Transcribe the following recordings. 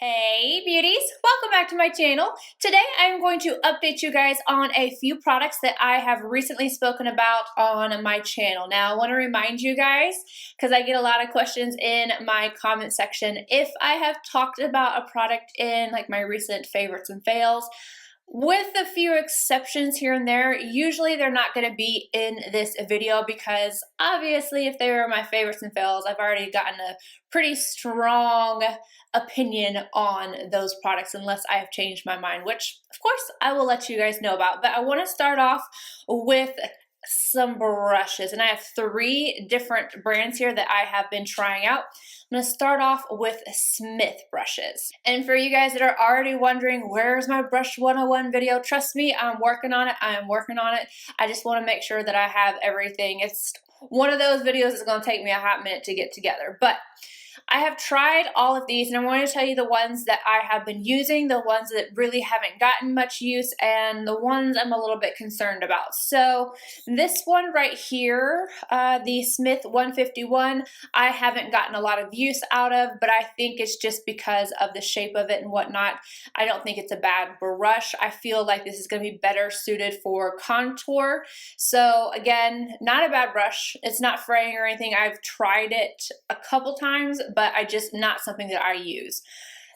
Hey beauties, welcome back to my channel. Today I'm going to update you guys on a few products that I have recently spoken about on my channel. Now I want to remind you guys, because I get a lot of questions in my comment section, if I have talked about a product in like my recent favorites and fails. With a few exceptions here and there, usually they're not going to be in this video because obviously if they were my favorites and fails, I've already gotten a pretty strong opinion on those products unless I have changed my mind, which of course I will let you guys know about. But I want to start off with some brushes, and I have three different brands here that I have been trying out. I'm going to start off with Smith brushes. And for you guys that are already wondering, where's my brush 101 video? Trust me, I'm working on it. I am working on it. I just want to make sure that I have everything. It's one of those videos that's going to take me a hot minute to get together. But I have tried all of these, and I want to tell you the ones that I have been using, the ones that really haven't gotten much use, and the ones I'm a little bit concerned about. So this one right here, the Smith 151, I haven't gotten a lot of use out of, but I think it's just because of the shape of it and whatnot. I don't think it's a bad brush. I feel like this is going to be better suited for contour. So again, not a bad brush. It's not fraying or anything. I've tried it a couple times, but I just not something that I use.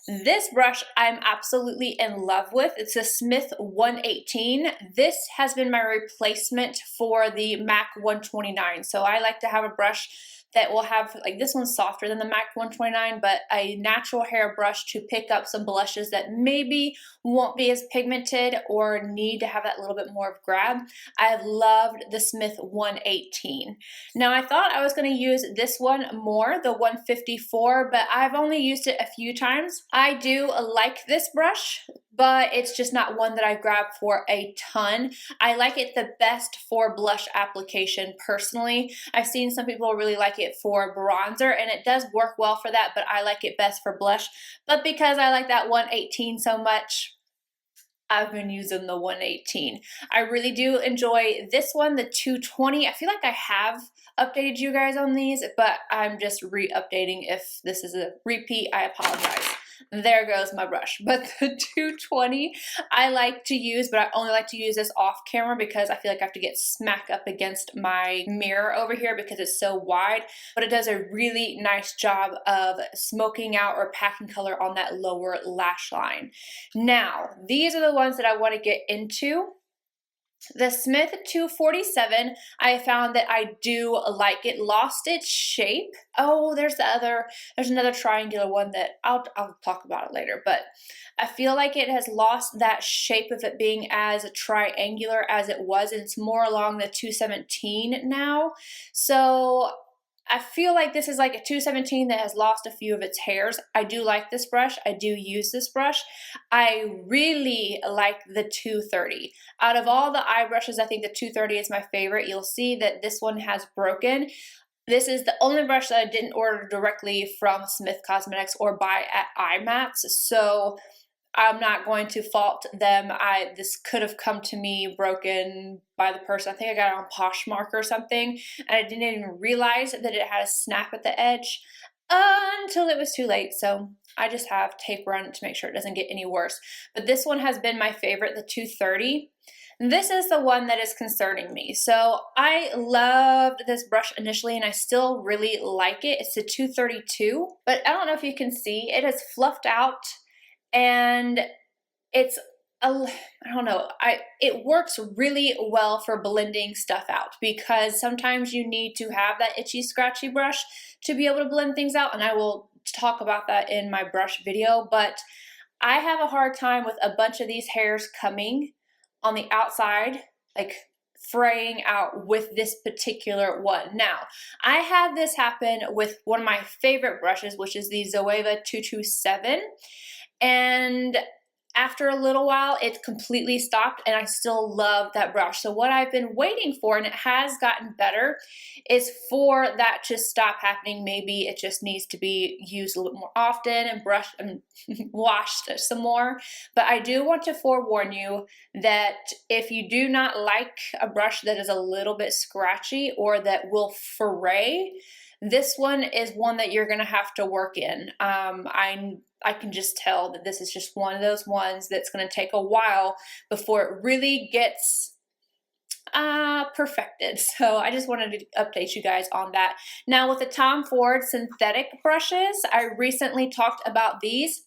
This brush I'm absolutely in love with. It's a Smith 118. This has been my replacement for the MAC 129. So I like to have a brush that will have, like, this one's softer than the MAC 129, but a natural hair brush to pick up some blushes that maybe won't be as pigmented or need to have that little bit more of grab. I have loved the Smith 118. Now I thought I was going to use this one more, the 154, but I've only used it a few times. I do like this brush, but it's just not one that I grab for a ton. I like it the best for blush application personally. I've seen some people really like it for bronzer, and it does work well for that, but I like it best for blush. But because I like that 118 so much, I've been using the 118. I really do enjoy this one, the 220. I feel like I have updated you guys on these, but I'm just re-updating. If this is a repeat, I apologize. There goes my brush. But the 220 I like to use, but I only like to use this off camera because I feel like I have to get smack up against my mirror over here because it's so wide. But it does a really nice job of smoking out or packing color on that lower lash line. Now, these are the ones that I want to get into. The Smith 247, I found that I do like. It lost its shape. Oh, there's another triangular one that I'll talk about it later, but I feel like it has lost that shape of it being as triangular as it was, and it's more along the 217 now. So I feel like this is like a 217 that has lost a few of its hairs. I do like this brush. I do use this brush. I really like the 230. Out of all the eye brushes, I think the 230 is my favorite. You'll see that this one has broken. This is the only brush that I didn't order directly from Smith Cosmetics or buy at IMATS, so I'm not going to fault them. This could have come to me broken by the person. I think I got it on Poshmark or something, and I didn't even realize that it had a snap at the edge until it was too late. So I just have tape around it to make sure it doesn't get any worse. But this one has been my favorite, the 230. This is the one that is concerning me. So I loved this brush initially, and I still really like it. It's a 232, but I don't know if you can see, it has fluffed out. And it's I don't know, it works really well for blending stuff out because sometimes you need to have that itchy scratchy brush to be able to blend things out, and I will talk about that in my brush video. But I have a hard time with a bunch of these hairs coming on the outside, like fraying out with this particular one. Now, I had this happen with one of my favorite brushes, which is the Zoeva 227. And after a little while, it completely stopped, and I still love that brush. So what I've been waiting for, and it has gotten better, is for that to stop happening. Maybe it just needs to be used a little bit more often and brushed and washed some more. But I do want to forewarn you that if you do not like a brush that is a little bit scratchy or that will fray, this one is one that you're gonna have to work in. I can just tell that this is just one of those ones that's gonna take a while before it really gets perfected. So I just wanted to update you guys on that. Now with the Tom Ford synthetic brushes, I recently talked about these.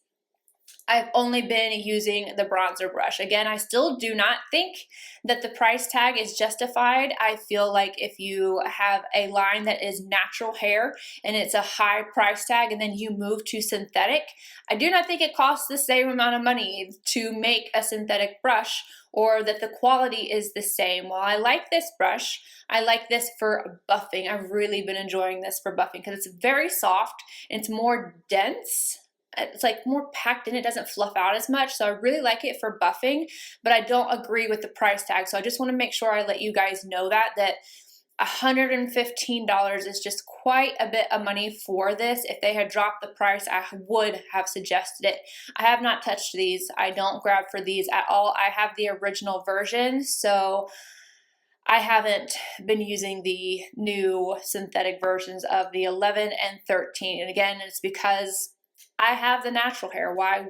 I've only been using the bronzer brush. Again, I still do not think that the price tag is justified. I feel like if you have a line that is natural hair and it's a high price tag and then you move to synthetic, I do not think it costs the same amount of money to make a synthetic brush, or that the quality is the same. While I like this brush, I like this for buffing. I've really been enjoying this for buffing because it's very soft and it's more dense. It's like more packed in, it doesn't fluff out as much, so I really like it for buffing, but I don't agree with the price tag. So I just want to make sure I let you guys know that $115 is just quite a bit of money for this. If they had dropped the price, I would have suggested it. I have not touched these. I don't grab for these at all. I have the original version, so I haven't been using the new synthetic versions of the 11 and 13. And again, it's because I have the natural hair. Why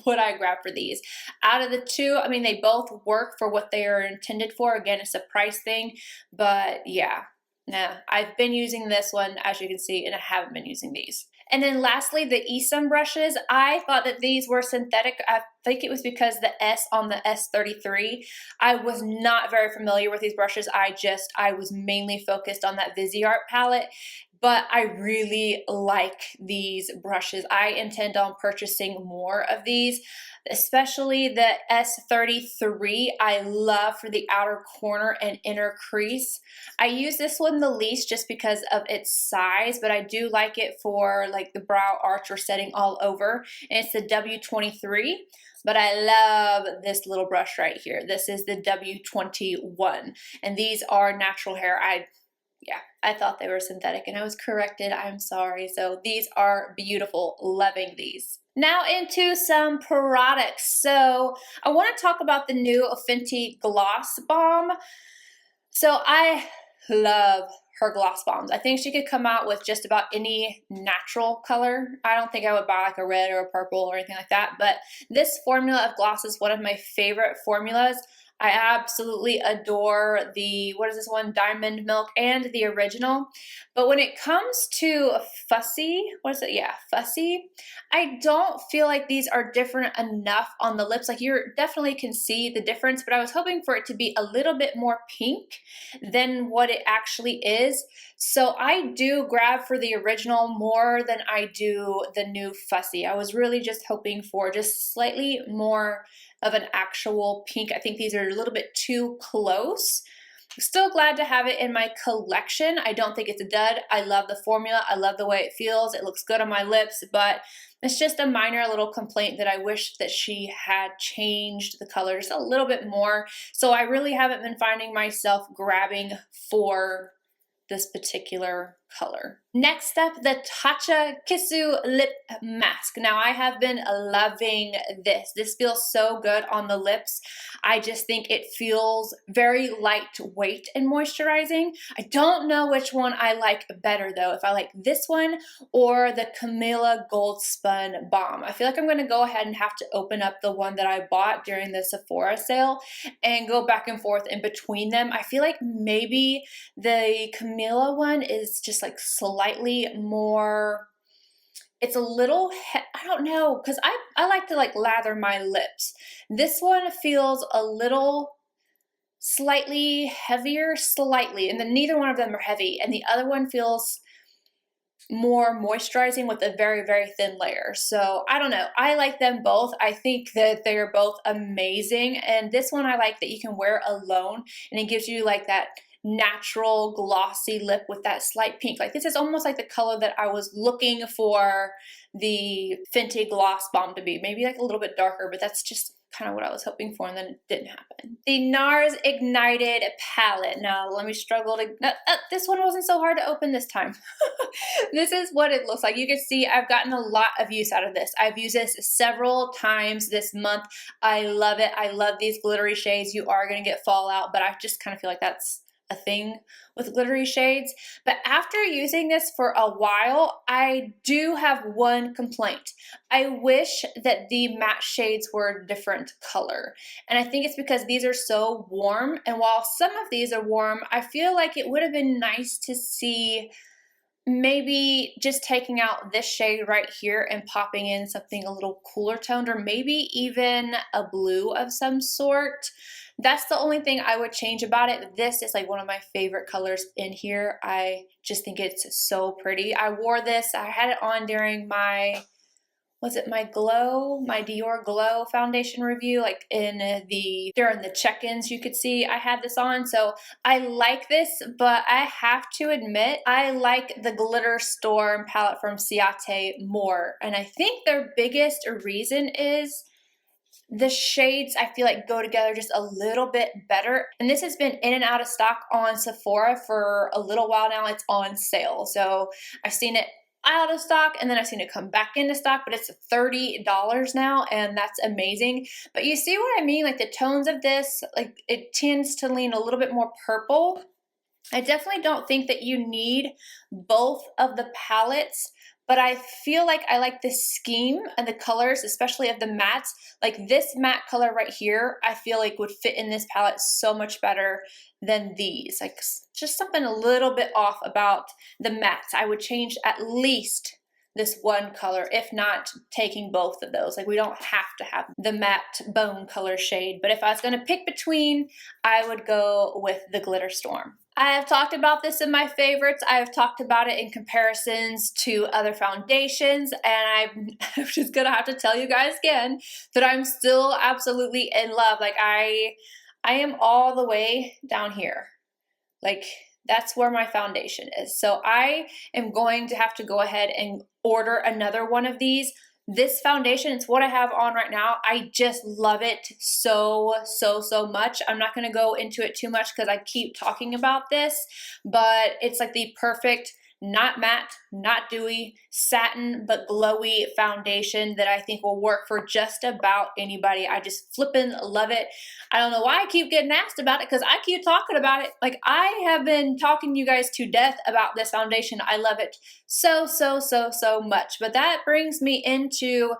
would I grab for these? Out of the two, I mean, they both work for what they are intended for. Again, it's a price thing, but yeah. Nah, I've been using this one, as you can see, and I haven't been using these. And then lastly, the Esum brushes. I thought that these were synthetic. I think it was because the S on the S33. I was not very familiar with these brushes. I was mainly focused on that Viseart palette. But I really like these brushes. I intend on purchasing more of these, especially the S33. I love for the outer corner and inner crease. I use this one the least just because of its size, but I do like it for like the brow arch or setting all over. And it's the W23. But I love this little brush right here. This is the W21. And these are natural hair. Yeah, I thought they were synthetic and I was corrected. I'm sorry. So these are beautiful. Loving these. Now into some products. So I want to talk about the new Fenty Gloss Bomb. So I love her gloss bombs. I think she could come out with just about any natural color. I don't think I would buy like a red or a purple or anything like that, but this formula of gloss is one of my favorite formulas. I absolutely adore the, what is this one, Diamond Milk and the original. But when it comes to Fussy, what is it? Yeah, Fussy. I don't feel like these are different enough on the lips. Like you definitely can see the difference, but I was hoping for it to be a little bit more pink than what it actually is. So I do grab for the original more than I do the new Fussy. I was really just hoping for just slightly more of an actual pink. I think these are a little bit too close. Still glad to have it in my collection. I don't think it's a dud. I love the formula. I love the way it feels. It looks good on my lips, but it's just a minor little complaint that I wish that she had changed the colors a little bit more. So I really haven't been finding myself grabbing for this particular color. Next up, the TATCHA KISSU Lip Mask. Now I have been loving this. This feels so good on the lips. I just think it feels very lightweight and moisturizing. I don't know which one I like better though, if I like this one or the Camilla Gold Spun Balm. I feel like I'm gonna go ahead and have to open up the one that I bought during the Sephora sale and go back and forth in between them. I feel like maybe the Camilla one is just like slightly more, it's a little, I don't know, because I like to like lather my lips. This one feels a little slightly heavier, and then neither one of them are heavy, and the other one feels more moisturizing with a very, very thin layer. So I don't know. I like them both. I think that they're both amazing, and this one I like that you can wear alone, and it gives you like that natural glossy lip with that slight pink. Like this is almost like the color that I was looking for the Fenty Gloss Bomb to be. Maybe like a little bit darker, but that's just kind of what I was hoping for, and then it didn't happen. The NARS Ignited Palette. Now let me struggle to, this one wasn't so hard to open this time. This is what it looks like. You can see I've gotten a lot of use out of this. I've used this several times this month. I love it. I love these glittery shades. You are going to get fallout, but I just kind of feel like that's a thing with glittery shades. But after using this for a while, I do have one complaint. I wish that the matte shades were a different color. And I think it's because these are so warm. And while some of these are warm, I feel like it would have been nice to see maybe just taking out this shade right here and popping in something a little cooler toned, or maybe even a blue of some sort. That's the only thing I would change about it. This is like one of my favorite colors in here. I just think it's so pretty. I wore this, I had it on during my, was it my Dior Glow foundation review, like during the check-ins you could see I had this on. So I like this, but I have to admit, I like the Glitter Storm palette from Ciate more. And I think their biggest reason is the shades I feel like go together just a little bit better. And this has been in and out of stock on Sephora for a little while now. It's on sale. So I've seen it out of stock, and then I've seen it come back into stock, but it's $30 now, and that's amazing. But you see what I mean? Like the tones of this, like it tends to lean a little bit more purple. I definitely don't think that you need both of the palettes, but I feel like I like the scheme and the colors, especially of the mattes. Like this matte color right here, I feel like would fit in this palette so much better than these. Like just something a little bit off about the mattes. I would change at least this one color, if not taking both of those. Like we don't have to have the matte bone color shade, but if I was gonna pick between, I would go with the Glitter Storm. I have talked about this in my favorites. I have talked about it in comparisons to other foundations, and I'm just gonna have to tell you guys again that I'm still absolutely in love. Like I am all the way down here. Like that's where my foundation is. So I am going to have to go ahead and order another one of these. This foundation, it's what I have on right now. I just love it so much. I'm not going to go into it too much because I keep talking about this, but it's like the perfect, not matte, not dewy, satin, but glowy foundation that I think will work for just about anybody. I just flippin' love it. I don't know why I keep getting asked about it, because I keep talking about it. Like I have been talking you guys to death about this foundation. I love it so much. But that brings me into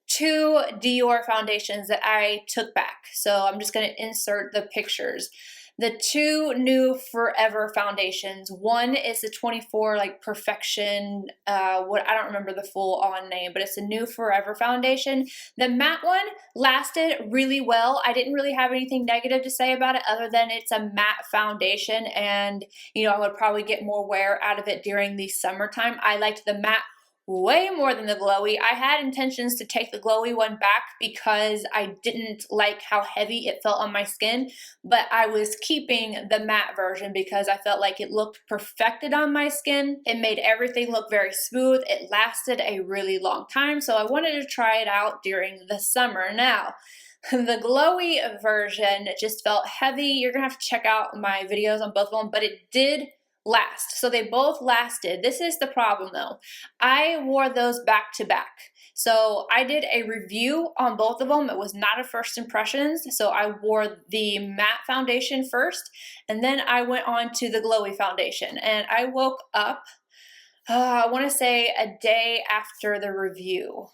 two Dior foundations that I took back. So I'm just gonna insert the pictures. The two new Forever foundations. One is the 24 like Perfection, I don't remember the full on name, but it's a new Forever foundation. The matte one lasted really well. I didn't really have anything negative to say about it other than it's a matte foundation, and you know, I would probably get more wear out of it during the summertime. I liked the matte way more than the glowy. I had intentions to take the glowy one back because I didn't like how heavy it felt on my skin, but I was keeping the matte version because I felt like it looked perfected on my skin. It made everything look very smooth. It lasted a really long time, so I wanted to try it out during the summer. Now, the glowy version just felt heavy. You're gonna have to check out my videos on both of them, but it did last. So they both lasted. This is the problem though. I wore those back to back. So I did a review on both of them. It was not a first impressions. So I wore the matte foundation first, and then I went on to the glowy foundation. And I woke up, I want to say a day after the review.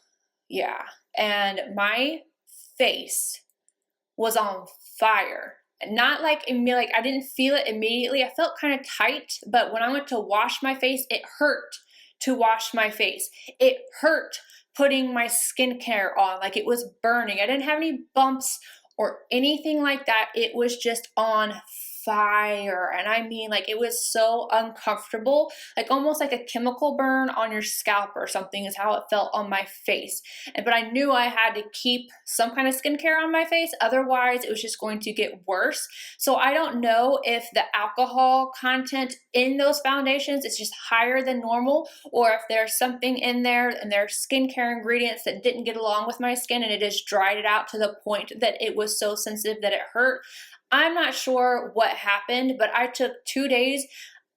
Yeah. And my face was on fire. Not like I didn't feel it immediately. I felt kind of tight, but when I went to wash my face, it hurt to wash my face. It hurt putting my skincare on, like it was burning. I didn't have any bumps or anything like that. It was just on fire. And I mean, like, it was so uncomfortable, like almost like a chemical burn on your scalp or something is how it felt on my face. But I knew I had to keep some kind of skincare on my face, otherwise it was just going to get worse. So I don't know if the alcohol content in those foundations is just higher than normal, or if there's something in there and there's skincare ingredients that didn't get along with my skin and it just dried it out to the point that it was so sensitive that it hurt. I'm not sure what happened, but I took 2 days.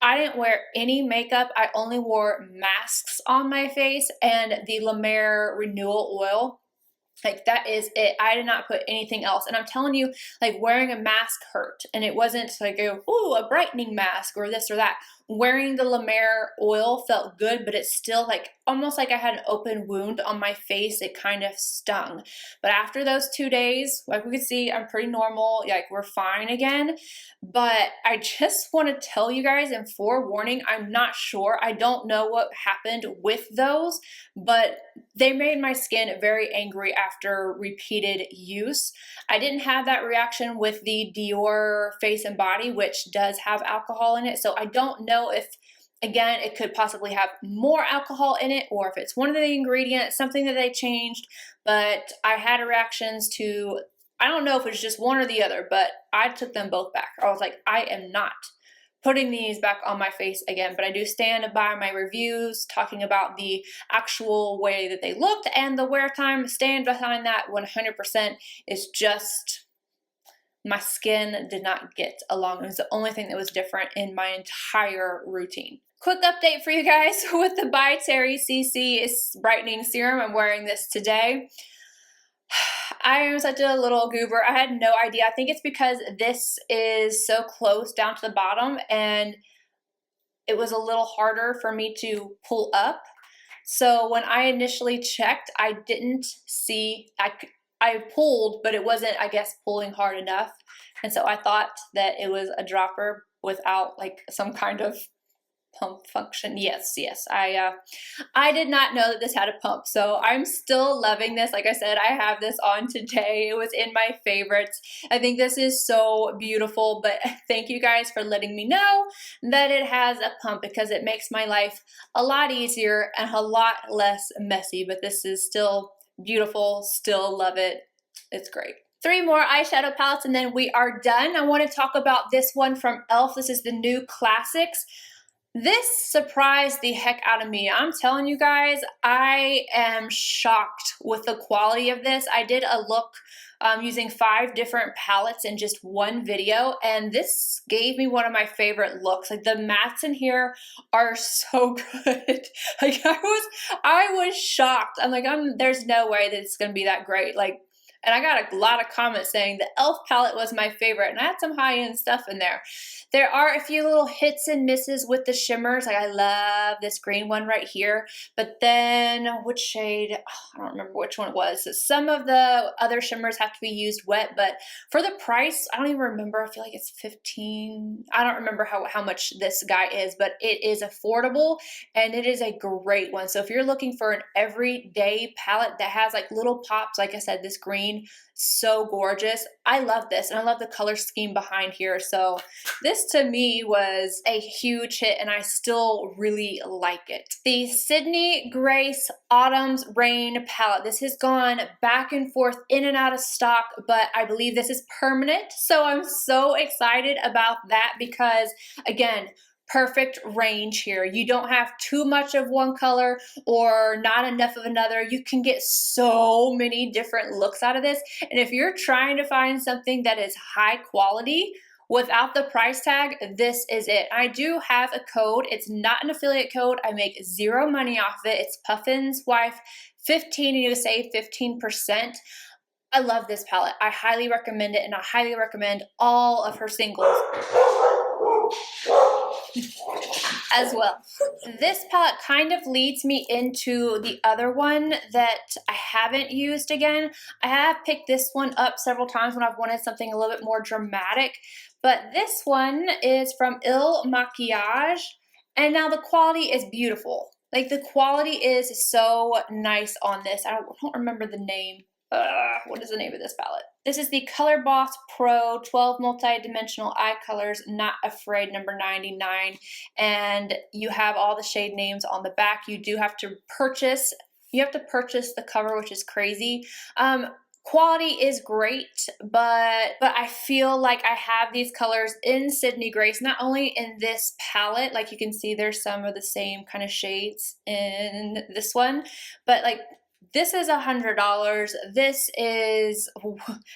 I didn't wear any makeup. I only wore masks on my face and the La Mer Renewal Oil. Like, that is it. I did not put anything else. And I'm telling you, like, wearing a mask hurt. And it wasn't like, ooh, a brightening mask or this or that. Wearing the La Mer oil felt good, but it's still like almost like I had an open wound on my face. It kind of stung. But after those 2 days, like we could see, I'm pretty normal. Like, we're fine again. But I just want to tell you guys, and forewarning, I'm not sure. I don't know what happened with those, but they made my skin very angry after repeated use. I didn't have that reaction with the Dior Face and Body, which does have alcohol in it. So I don't know if, again, it could possibly have more alcohol in it, or if it's one of the ingredients, something that they changed. But I had reactions to, I don't know if it's just one or the other, but I took them both back. I was like, I am not putting these back on my face again, but I do stand by my reviews talking about the actual way that they looked and the wear time. Stand behind that 100%. It's just my skin did not get along. It was the only thing that was different in my entire routine. Quick update for you guys with the By Terry CC Brightening Serum. I'm wearing this today. I am such a little goober. I had no idea. I think it's because this is so close down to the bottom and it was a little harder for me to pull up. So when I initially checked, I didn't see, I pulled, but it wasn't, I guess, pulling hard enough. And so I thought that it was a dropper without like some kind of pump function. Yes, I did not know that this had a pump, so I'm still loving this. Like I said, I have this on today. It was in my favorites. I think this is so beautiful, but thank you guys for letting me know that it has a pump, because it makes my life a lot easier and a lot less messy. But this is still beautiful, still love it. It's great. 3 more eyeshadow palettes and then we are done. I want to talk about this one from e.l.f. This is the new Classics. This surprised the heck out of me. I'm telling you guys, I am shocked with the quality of this. I did a look using 5 different palettes in just one video, and this gave me one of my favorite looks. Like, the mattes in here are so good. Like, I was shocked. I'm like, there's no way that it's gonna be that great. Like, and I got a lot of comments saying the e.l.f. palette was my favorite, and I had some high-end stuff in there. There are a few little hits and misses with the shimmers. Like, I love this green one right here, but then which shade? Oh, I don't remember which one it was. So some of the other shimmers have to be used wet, but for the price, I don't even remember. I feel like it's $15. I don't remember how much this guy is, but it is affordable, and it is a great one. So if you're looking for an everyday palette that has like little pops, like I said, this green, so gorgeous. I love this, and I love the color scheme behind here. So this to me was a huge hit, and I still really like it. The Sydney Grace Autumn's Rain palette. This has gone back and forth, in and out of stock, but I believe this is permanent. So I'm so excited about that because, again, perfect range here. You don't have too much of one color or not enough of another. You can get so many different looks out of this. And if you're trying to find something that is high quality without the price tag, this is it. I do have a code. It's not an affiliate code. I make 0 money off of it. It's Puffin's Wife 15, and you save 15%. I love this palette. I highly recommend it, and I highly recommend all of her singles as well. This palette kind of leads me into the other one that I haven't used again. I have picked this one up several times when I've wanted something a little bit more dramatic, but this one is from Il Maquillage, and now the quality is beautiful. Like, the quality is so nice on this. I don't remember the name. What is the name of this palette? This is the Color Boss Pro 12 Multi-Dimensional Eye Colors Not Afraid number 99. And you have all the shade names on the back. You do have to purchase, the cover, which is crazy. Quality is great, but I feel like I have these colors in Sydney Grace, not only in this palette, like you can see there's some of the same kind of shades in this one, but like, this is $100. This is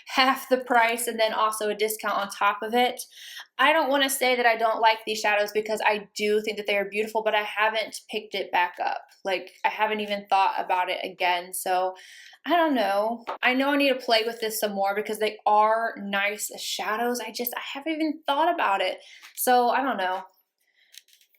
half the price, and then also a discount on top of it. I don't want to say that I don't like these shadows because I do think that they are beautiful, but I haven't picked it back up. Like, I haven't even thought about it again. So I don't know. I know I need to play with this some more because they are nice shadows. I haven't even thought about it. So I don't know.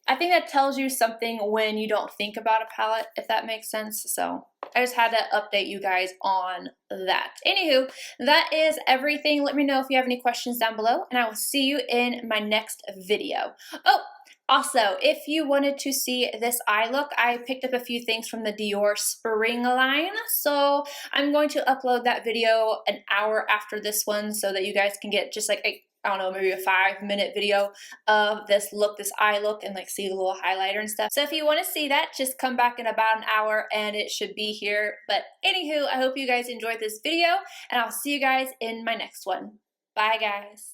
I think that tells you something when you don't think about a palette, if that makes sense. So I just had to update you guys on that. Anywho, that is everything. Let me know if you have any questions down below, and I will see you in my next video. Oh, also, if you wanted to see this eye look, I picked up a few things from the Dior spring line. So I'm going to upload that video an hour after this one so that you guys can get just like I don't know, maybe a 5-minute video of this look, this eye look, and like see the little highlighter and stuff. So if you want to see that, just come back in about an hour and it should be here. But anywho, I hope you guys enjoyed this video, and I'll see you guys in my next one. Bye, guys.